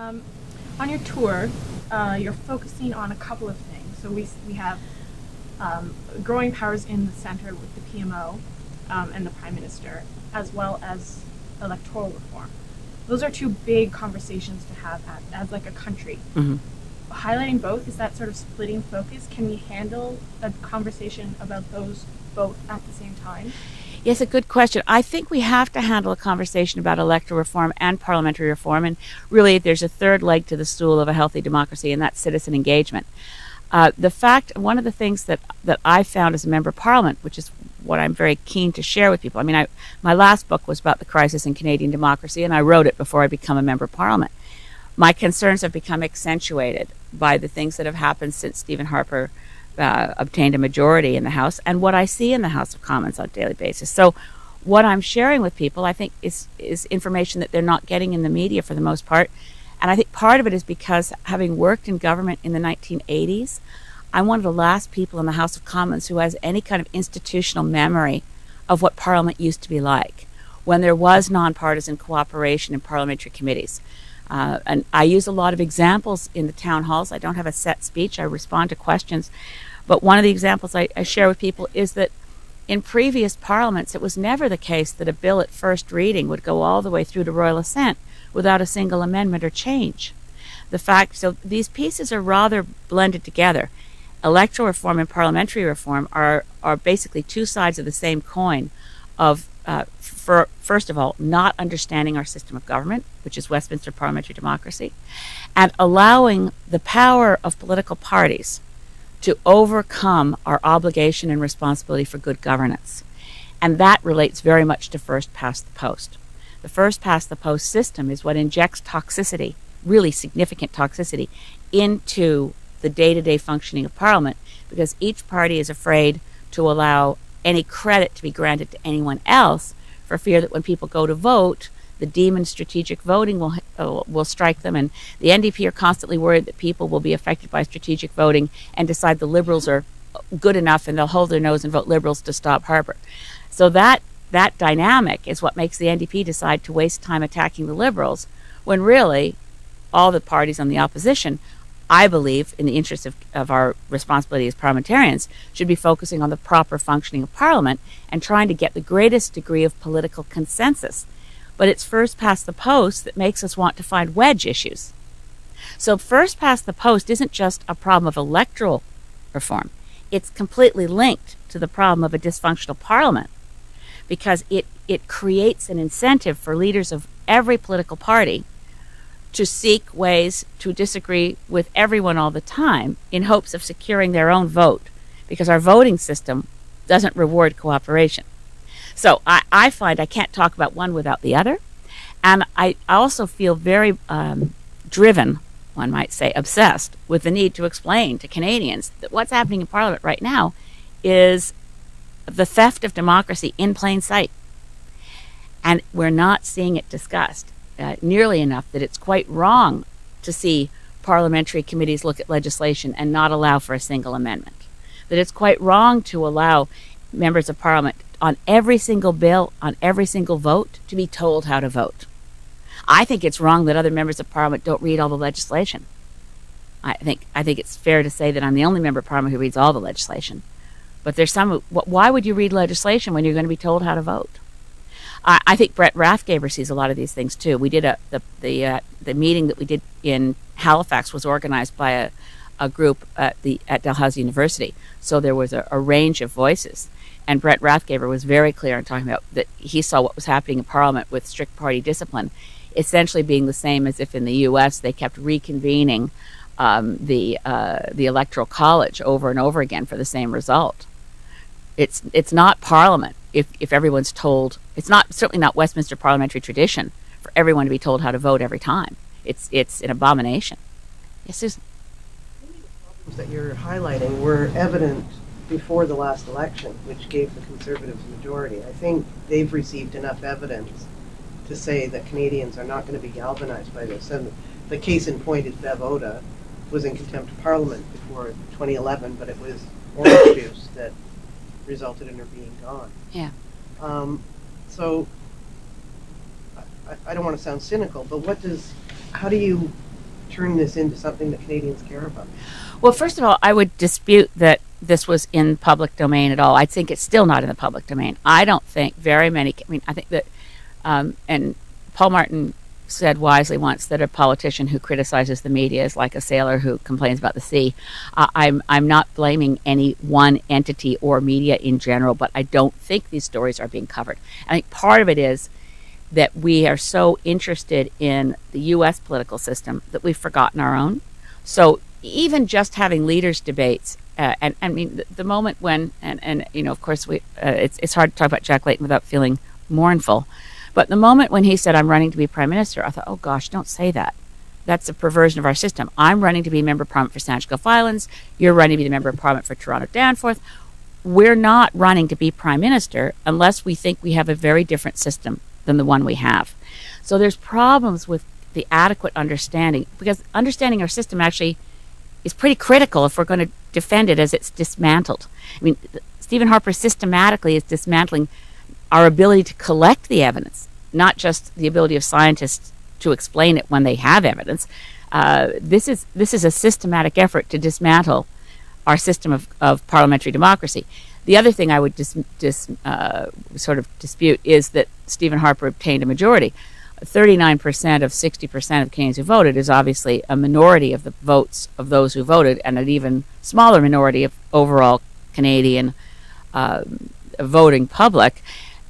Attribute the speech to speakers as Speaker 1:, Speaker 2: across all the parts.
Speaker 1: On your tour, you're focusing on a couple of things. So we have growing powers in the center with the PMO and the Prime Minister, as well as electoral reform. Those are two big conversations to have as like a country.
Speaker 2: Mm-hmm.
Speaker 1: Highlighting both, is that sort of splitting focus? Can we handle a conversation about those both at the same time?
Speaker 2: Yes, a good question. I think we have to handle a conversation about electoral reform and parliamentary reform, and really there's a third leg to the stool of a healthy democracy, and that's citizen engagement. One of the things that I found as a member of parliament, which is what I'm very keen to share with people. I mean, my last book was about the crisis in Canadian democracy, and I wrote it before I became a member of parliament. My concerns have become accentuated by the things that have happened since Stephen Harper obtained a majority in the House, and what I see in the House of Commons on a daily basis. So what I'm sharing with people, I think, is information that they're not getting in the media for the most part. And I think part of it is because, having worked in government in the 1980s, I'm one of the last people in the House of Commons who has any kind of institutional memory of what Parliament used to be like, when there was nonpartisan cooperation in parliamentary committees. And I use a lot of examples in the town halls. I don't have a set speech. I respond to questions. But one of the examples I share with people is that in previous parliaments, it was never the case that a bill at first reading would go all the way through to royal assent without a single amendment or change. So these pieces are rather blended together. Electoral reform and parliamentary reform are basically two sides of the same coin of, first of all, not understanding our system of government, which is Westminster parliamentary democracy, and allowing the power of political parties to overcome our obligation and responsibility for good governance. And that relates very much to first past the post. The first past the post system is what injects toxicity, really significant toxicity, into the day-to-day functioning of Parliament, because each party is afraid to allow any credit to be granted to anyone else, for fear that when people go to vote, the demon strategic voting will strike them. And the NDP are constantly worried that people will be affected by strategic voting and decide the Liberals are good enough, and they'll hold their nose and vote Liberals to stop Harper. So that dynamic is what makes the NDP decide to waste time attacking the Liberals, when really all the parties on the opposition, I believe, in the interest of our responsibility as parliamentarians, should be focusing on the proper functioning of Parliament and trying to get the greatest degree of political consensus. But it's first past the post that makes us want to find wedge issues. So first past the post isn't just a problem of electoral reform. It's completely linked to the problem of a dysfunctional Parliament, because it creates an incentive for leaders of every political party to seek ways to disagree with everyone all the time in hopes of securing their own vote, because our voting system doesn't reward cooperation. So I find I can't talk about one without the other. And I also feel very driven, one might say, obsessed with the need to explain to Canadians that what's happening in Parliament right now is the theft of democracy in plain sight. And we're not seeing it discussed nearly enough that it's quite wrong to see parliamentary committees look at legislation and not allow for a single amendment. That it's quite wrong to allow members of Parliament on every single bill, on every single vote, to be told how to vote. I think it's wrong that other members of Parliament don't read all the legislation. I think it's fair to say that I'm the only member of Parliament who reads all the legislation. But there's some. Why would you read legislation when you're going to be told how to vote? I think Brett Rathgaber sees a lot of these things too. We did the meeting that we did in Halifax was organized by a group at Dalhousie University. So there was a range of voices. And Brett Rathgaber was very clear in talking about that he saw what was happening in Parliament with strict party discipline essentially being the same as if in the U.S. they kept reconvening the Electoral College over and over again for the same result. It's not Parliament if everyone's told. It's certainly not Westminster parliamentary tradition for everyone to be told how to vote every time. It's an abomination. Yes, Susan.
Speaker 3: Many of the problems that you're highlighting were evident before the last election, which gave the Conservatives a majority. I think they've received enough evidence to say that Canadians are not going to be galvanized by this. And the case in point is Bev Oda was in contempt of Parliament before 2011, but it was orange juice that resulted in her being gone.
Speaker 2: Yeah.
Speaker 3: So I don't want to sound cynical, but how do you turn this into something that Canadians care about?
Speaker 2: Well, first of all, I would dispute that this was in public domain at all. I think it's still not in the public domain. I don't think very many, I think that, and Paul Martin said wisely once that a politician who criticizes the media is like a sailor who complains about the sea. I'm not blaming any one entity or media in general, but I don't think these stories are being covered. I think part of it is that we are so interested in the U.S. political system that we've forgotten our own. So even just having leaders debates, and I mean, the moment when, and you know, of course, it's hard to talk about Jack Layton without feeling mournful, but the moment when he said, I'm running to be Prime Minister, I thought, oh gosh, don't say that. That's a perversion of our system. I'm running to be a member of Parliament for Saanich-Gulf Islands. You're running to be the member of Parliament for Toronto Danforth. We're not running to be Prime Minister unless we think we have a very different system than the one we have. So there's problems with the adequate understanding, because understanding our system actually is pretty critical if we're going to defend it as it's dismantled. I mean, Stephen Harper systematically is dismantling our ability to collect the evidence, not just the ability of scientists to explain it when they have evidence. This is a systematic effort to dismantle our system of parliamentary democracy. The other thing I would sort of dispute is that Stephen Harper obtained a majority. 39% of 60% of Canadians who voted is obviously a minority of the votes of those who voted, and an even smaller minority of overall Canadian voting public.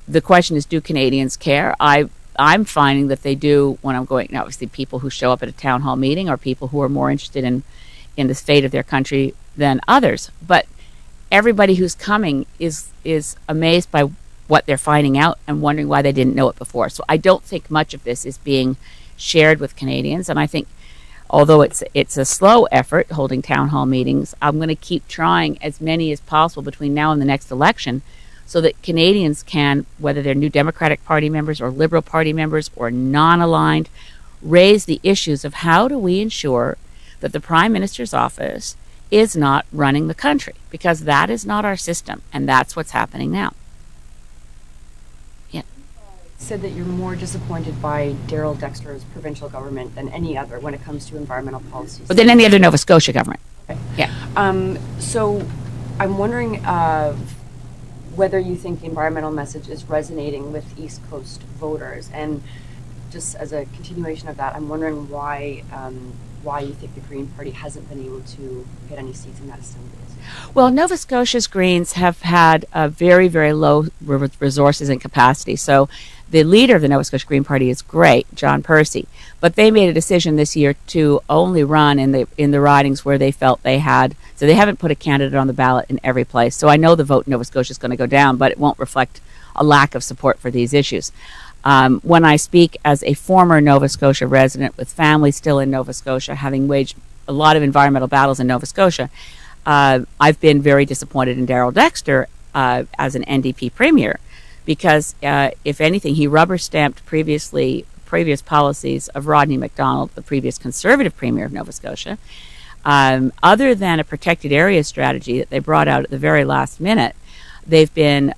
Speaker 2: The question is, do Canadians care? I'm finding that they do when I'm going. Now, obviously, people who show up at a town hall meeting are people who are more interested in the fate of their country than others. But everybody who's coming is amazed by what they're finding out and wondering why they didn't know it before. So I don't think much of this is being shared with Canadians. And I think, although it's a slow effort holding town hall meetings, I'm going to keep trying as many as possible between now and the next election, so that Canadians can, whether they're New Democratic Party members or Liberal Party members or non-aligned, raise the issues of how do we ensure that the Prime Minister's office is not running the country, because that is not our system, and that's what's happening now. Yeah.
Speaker 4: Said that you're more disappointed by Darrell Dexter's provincial government than any other when it comes to environmental policies.
Speaker 2: But than any other Nova Scotia government.
Speaker 4: Okay.
Speaker 2: Yeah.
Speaker 4: So I'm wondering whether you think the environmental message is resonating with East Coast voters, and just as a continuation of that, I'm wondering why you think the Green Party hasn't been able to get any seats in that assembly.
Speaker 2: Well, Nova Scotia's Greens have had very, very low resources and capacity. So the leader of the Nova Scotia Green Party is great, John Percy, but they made a decision this year to only run in the ridings where they felt they had. So they haven't put a candidate on the ballot in every place. So I know the vote in Nova Scotia is going to go down, but it won't reflect a lack of support for these issues. When I speak as a former Nova Scotia resident with family still in Nova Scotia, having waged a lot of environmental battles in Nova Scotia, I've been very disappointed in Darrell Dexter as an NDP premier, because if anything, he rubber-stamped previous policies of Rodney MacDonald, the previous Conservative premier of Nova Scotia. Other than a protected area strategy that they brought out at the very last minute, they've been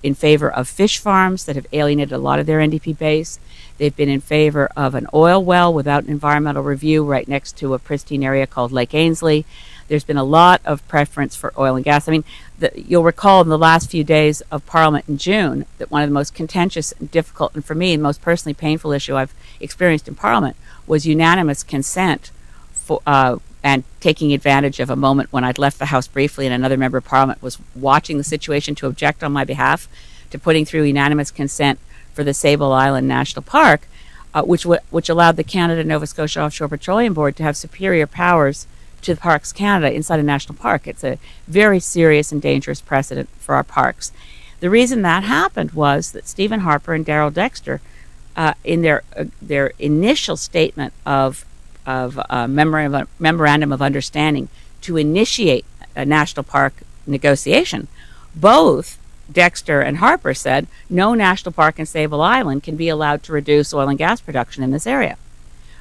Speaker 2: in favor of fish farms that have alienated a lot of their NDP base. They've been in favor of an oil well without an environmental review right next to a pristine area called Lake Ainslie. There's been a lot of preference for oil and gas. I mean, you'll recall in the last few days of Parliament in June that one of the most contentious and difficult, and for me, most personally painful issue I've experienced in Parliament was unanimous consent for and taking advantage of a moment when I'd left the House briefly and another member of Parliament was watching the situation to object on my behalf, to putting through unanimous consent for the Sable Island National Park, which allowed the Canada-Nova Scotia Offshore Petroleum Board to have superior powers to the Parks Canada inside a national park. It's a very serious and dangerous precedent for our parks. The reason that happened was that Stephen Harper and Darrell Dexter, in their initial statement of memorandum of understanding to initiate a national park negotiation, both Dexter and Harper said no national park in Sable Island can be allowed to reduce oil and gas production in this area.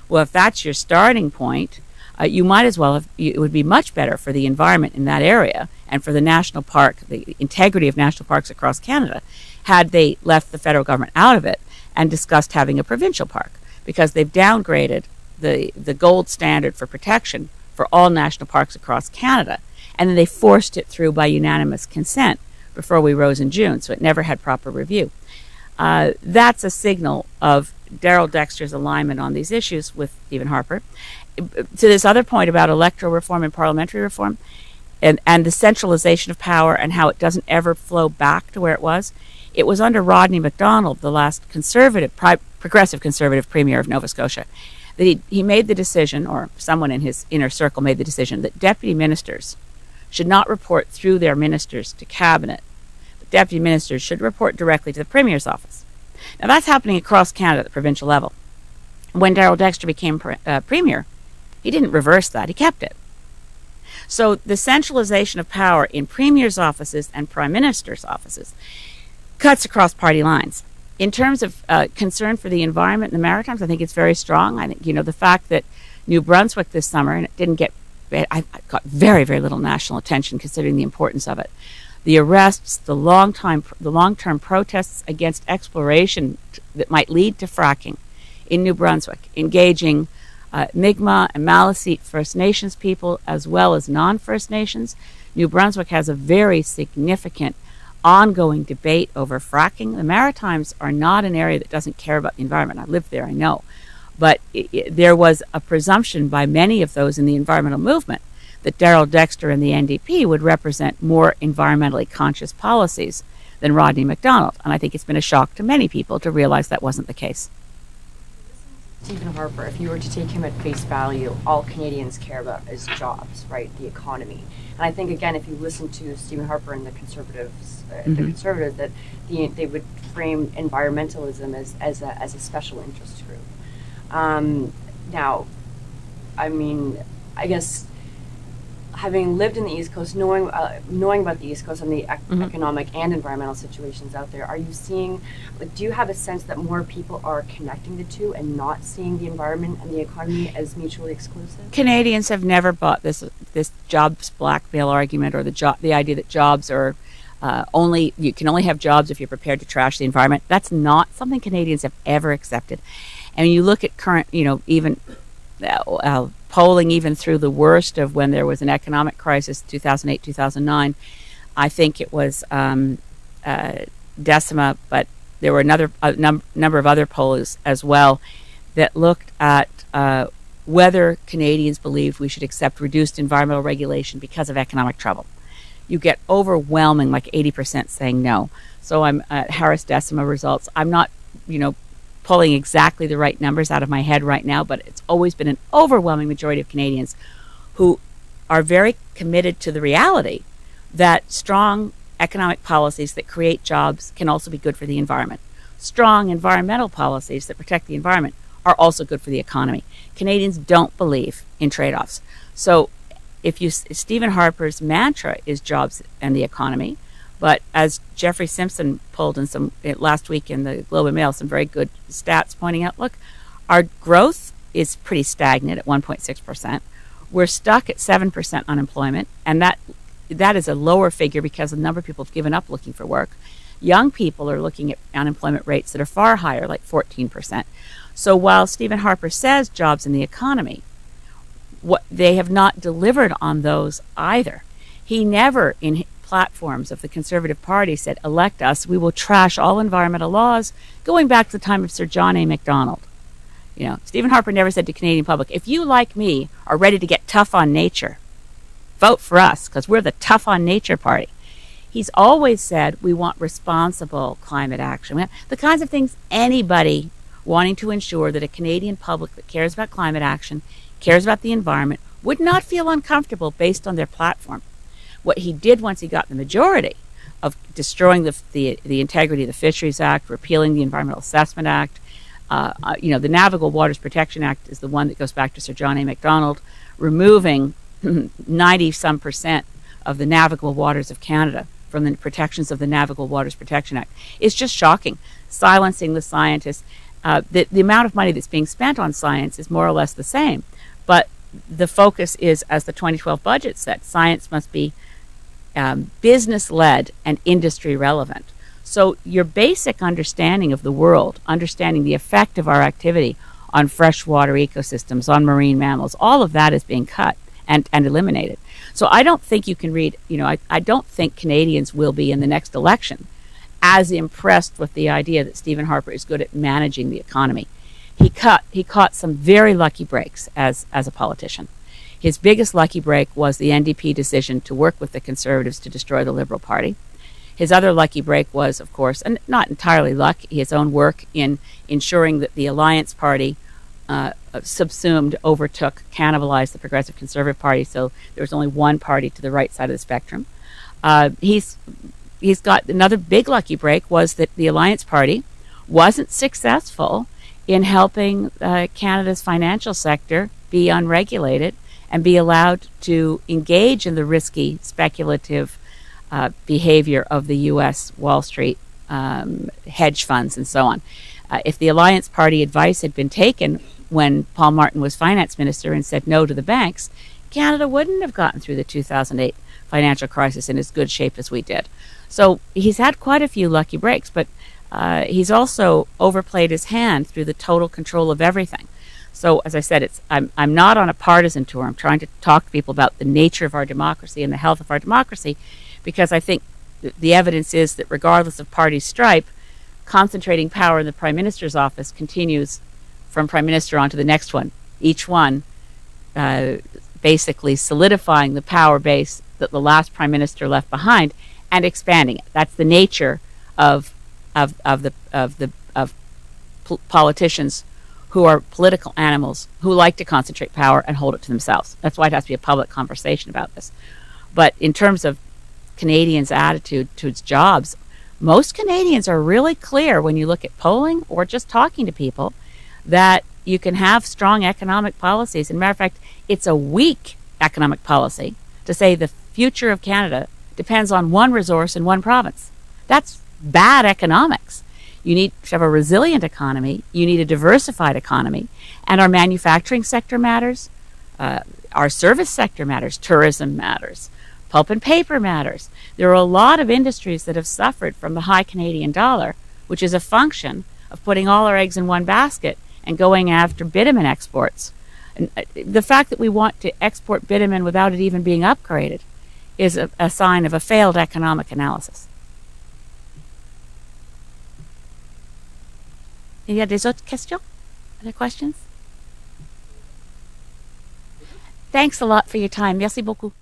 Speaker 2: Well, if that's your starting point, you might as well have, it would be much better for the environment in that area and for the national park, the integrity of national parks across Canada, had they left the federal government out of it and discussed having a provincial park, because they've downgraded the gold standard for protection for all national parks across Canada, and then they forced it through by unanimous consent before we rose in June, so it never had proper review. That's a signal of Darrell Dexter's alignment on these issues with Stephen Harper. To this other point about electoral reform and parliamentary reform, and the centralization of power and how it doesn't ever flow back to where it was under Rodney MacDonald, the last progressive conservative premier of Nova Scotia, that he made the decision, or someone in his inner circle made the decision, that deputy ministers should not report through their ministers to cabinet, but deputy ministers should report directly to the premier's office. Now that's happening across Canada at the provincial level. When Darrell Dexter became premier, he didn't reverse that, he kept it. So the centralization of power in premiers' offices and prime ministers' offices cuts across party lines. In terms of concern for the environment in the Maritimes, I think it's very strong. I think, the fact that New Brunswick this summer, and it didn't get, I got very, very little national attention considering the importance of it. The arrests, the long-term protests against exploration that might lead to fracking in New Brunswick, engaging Mi'kmaq and Maliseet First Nations people as well as non-First Nations. New Brunswick has a very significant ongoing debate over fracking. The Maritimes are not an area that doesn't care about the environment. I live there, I know. But there was a presumption by many of those in the environmental movement that Darrell Dexter and the NDP would represent more environmentally conscious policies than Rodney MacDonald. And I think it's been a shock to many people to realize that wasn't the case.
Speaker 4: Stephen Harper, if you were to take him at face value, all Canadians care about is jobs, right? The economy. And I think, again, if you listen to Stephen Harper and the Conservatives, that they would frame environmentalism as a special interest group. Now, I mean, I guess having lived in the East Coast, knowing about the East Coast and the economic and environmental situations out there, are you seeing, do you have a sense that more people are connecting the two and not seeing the environment and the economy as mutually exclusive?
Speaker 2: Canadians have never bought this jobs blackmail argument, or the idea that jobs are you can only have jobs if you're prepared to trash the environment. That's not something Canadians have ever accepted. And when you look at current, even polling, even through the worst of when there was an economic crisis, 2008, 2009, I think it was Decima, but there were a number of other polls as well that looked at whether Canadians believed we should accept reduced environmental regulation because of economic trouble. You get overwhelming, like 80% saying no. So I'm at Harris Decima results. I'm not, pulling exactly the right numbers out of my head right now, but it's always been an overwhelming majority of Canadians who are very committed to the reality that strong economic policies that create jobs can also be good for the environment. Strong environmental policies that protect the environment are also good for the economy. Canadians don't believe in trade-offs. So Stephen Harper's mantra is jobs and the economy, but as Jeffrey Simpson pulled last week in the Globe and Mail, some very good stats pointing out, look, our growth is pretty stagnant at 1.6%. We're stuck at 7% unemployment, and that is a lower figure because a number of people have given up looking for work. Young people are looking at unemployment rates that are far higher, like 14%. So while Stephen Harper says jobs in the economy, they have not delivered on those either. He never, in platforms of the Conservative Party, said, elect us, we will trash all environmental laws, going back to the time of Sir John A. Macdonald. Stephen Harper never said to Canadian public, if you, like me, are ready to get tough on nature, vote for us, because we're the tough on nature party. He's always said we want responsible climate action. The kinds of things anybody wanting to ensure that a Canadian public that cares about climate action, cares about the environment, would not feel uncomfortable based on their platform. What he did once he got the majority of destroying the integrity of the Fisheries Act, repealing the Environmental Assessment Act, the Navigable Waters Protection Act is the one that goes back to Sir John A. Macdonald, removing 90-some% of the navigable waters of Canada from the protections of the Navigable Waters Protection Act. It's just shocking. Silencing the scientists. The amount of money that's being spent on science is more or less the same, but the focus is, as the 2012 budget said, science must be business-led and industry-relevant. So your basic understanding of the world, understanding the effect of our activity on freshwater ecosystems, on marine mammals. All of that is being cut and eliminated. So I don't think you can read, I don't think Canadians will be in the next election as impressed with the idea that Stephen Harper is good at managing the economy. He caught some very lucky breaks as a politician. His biggest lucky break was the NDP decision to work with the Conservatives to destroy the Liberal Party. His other lucky break was, of course, and not entirely luck, his own work in ensuring that the Alliance Party subsumed, overtook, cannibalized the Progressive Conservative Party, so there was only one party to the right side of the spectrum. He's got another big lucky break was that the Alliance Party wasn't successful in helping Canada's financial sector be unregulated and be allowed to engage in the risky, speculative behavior of the U.S. Wall Street hedge funds and so on. If the Alliance Party advice had been taken when Paul Martin was finance minister and said no to the banks, Canada wouldn't have gotten through the 2008 financial crisis in as good shape as we did. So he's had quite a few lucky breaks, but he's also overplayed his hand through the total control of everything. So, as I said, I'm not on a partisan tour. I'm trying to talk to people about the nature of our democracy and the health of our democracy, because I think the evidence is that regardless of party stripe, concentrating power in the Prime Minister's office continues from Prime Minister on to the next one, each one basically solidifying the power base that the last Prime Minister left behind and expanding it. That's the nature of politicians who are political animals who like to concentrate power and hold it to themselves. That's why it has to be a public conversation about this. But in terms of Canadians' attitude towards jobs, most Canadians are really clear when you look at polling or just talking to people that you can have strong economic policies. As a matter of fact, it's a weak economic policy to say the future of Canada depends on one resource in one province. That's bad economics. You need to have a resilient economy. You need a diversified economy. And our manufacturing sector matters. Our service sector matters. Tourism matters. Pulp and paper matters. There are a lot of industries that have suffered from the high Canadian dollar, which is a function of putting all our eggs in one basket and going after bitumen exports. And the fact that we want to export bitumen without it even being upgraded is a sign of a failed economic analysis. Il y a des autres questions? Other questions? Thanks a lot for your time. Merci beaucoup.